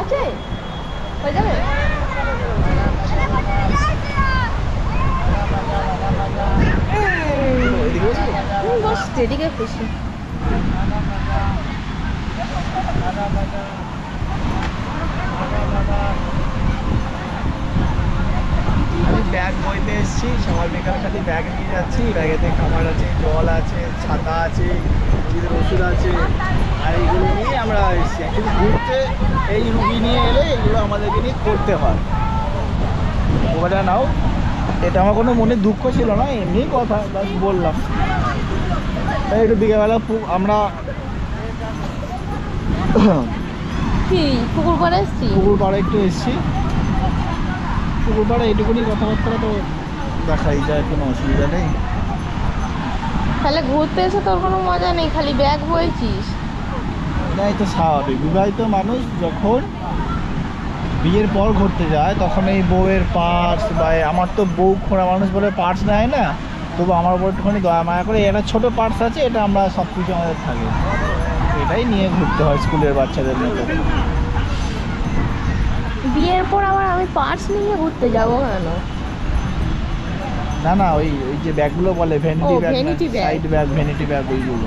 আছে, হয়ে যাবে। বস যেদিকে খুশি। আমি ব্যাগ বইতে এসেছি, সবাই বেকার খালি ব্যাগ নিয়ে যাচ্ছি। ব্যাগেতে খাবার আছে, জল আছে, ছাতা আছে, রুগীদের ওষুধ আছে, আর এইগুলো নিয়ে আমরা এসেছি। অ্যাকচুয়ালি ঘুরতে এই রুগী নিয়ে এলে এগুলো আমাদেরকে নিয়ে করতে হয়। ওটা নাও, এটা আমার কোনো মনে দুঃখ ছিল না, এমনি কথা বাস বললাম। তাই একটু বিকেলবেলা আমরা কি পুকুর পাড়ে এসছি? পুকুর পাড়ে একটু এসেছি। পুকুর পাড়ে এইটুকুনি কথাবার্তা তো দেখাই যায়, কোনো অসুবিধা নেই। তাহলে ঘুরতে এসে তোর কোনো মজা নেই, খালি ব্যাগ বইছিস। না, এই তো স্বাভাবিক। বিবাহিত মানুষ যখন বিয়ের পর ঘুরতে যায় তখন এই বউয়ের পার্স বা আমার তো বউ খোঁড়া মানুষ বলে পার্স নেয় না, তবু আমার উপর একটুখানি দয়া মায়া করে একটা ছোটো পার্স আছে, এটা আমরা সব কিছু আমাদের থাকে, এটাই নিয়ে ঘুরতে হয় স্কুলের বাচ্চাদের মতো। বিয়ের পর আবার আমি পার্স নিয়ে ঘুরতে যাবো কেন? না না, ওই ওই যে ব্যাগগুলো বলে vanity bag, vanity bag। Side bag, vanity bag, ওইগুলো।